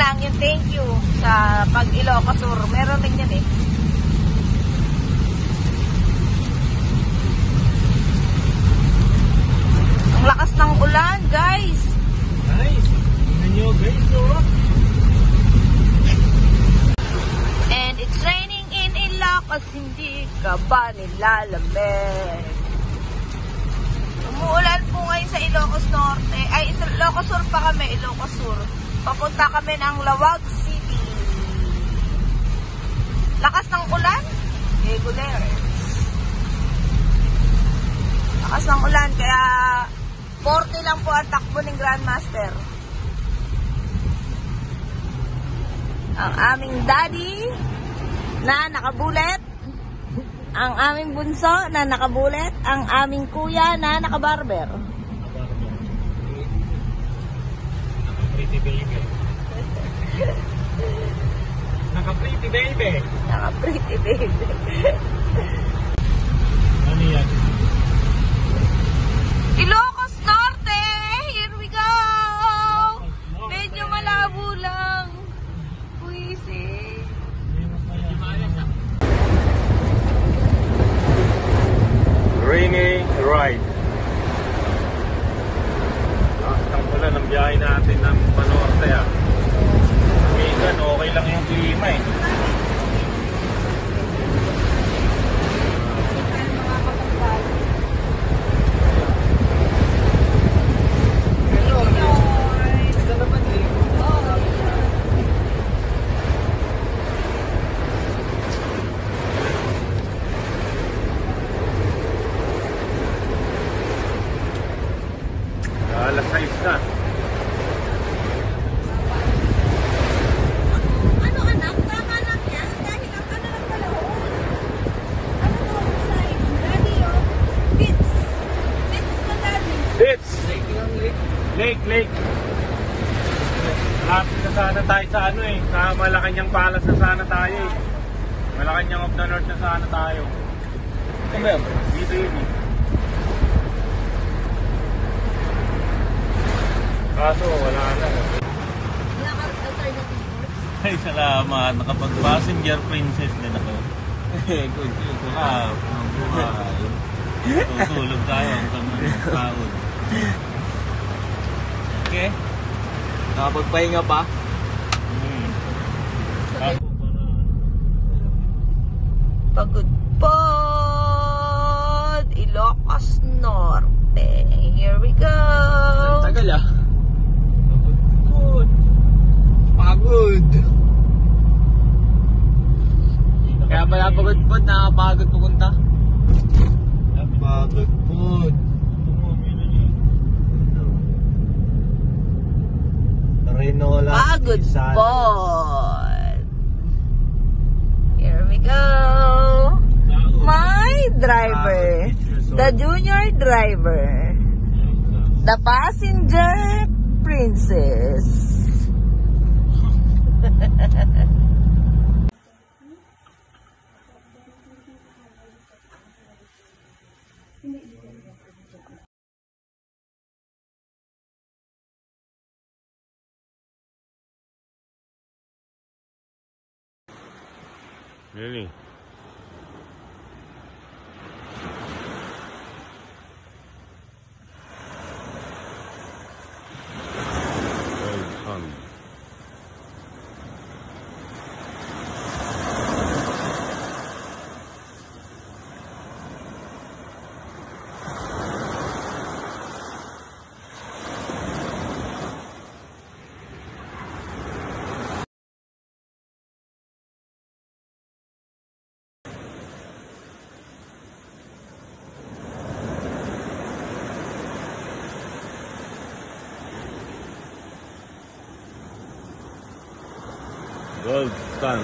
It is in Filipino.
lang yung thank you sa pag Ilocos Sur. Meron din yan eh. Ang lakas ng ulan, guys. Nice. Tingnan nyo, guys, oh. And it's raining in Ilocos, hindi ka ba nilalamig? Umuulan po ngayon sa Ilocos Norte. Ay, sa Ilocos Sur pa kami, Ilocos Sur. Papunta kami ng Lawag City. Lakas ng ulan? Regular. Lakas ng ulan, kaya 40 lang po ang takbo ng Grandmaster. Ang aming daddy na nakabulet. Ang aming bunso na nakabulet. Ang aming kuya na nakabarber. Naka-pretty baby. Naka-pretty baby. Naka-pretty baby. Ano yan? Ilocos Norte! Here we go! Medyo malabo lang. Puisi. Rainy ride. Ang ulan ang biyahe natin ng Panorte ah. Minsan okay lang yung klima eh. Alas 6 na. Ano anak? Tama lang yan? Dahil ang ano lang pala ho? Ano mo side? Daddy o? Bits. Bits na daddy. Bits! Lake. Lapit na sana tayo sa ano eh. Sa Malacanang Palace na sana tayo eh. Malacanang of the North na sana tayo. Dito yun eh. Kaso wala na. Wala ka alternative course? Ay salamat. Nakapag-passenger princess din ako. Good. Buhay. Tutulog tayo hanggang pagod. Okay? Nakapagpahinga pa? Pagudpod, Ilocos Norte. Here we go. Tagal ah. Pagod. Kaya pala pagod-pod, nakapagod pupunta. Pagod-pod. Pagudpod. Here we go. My driver. The junior driver. The passenger princess. Really? Gold stand.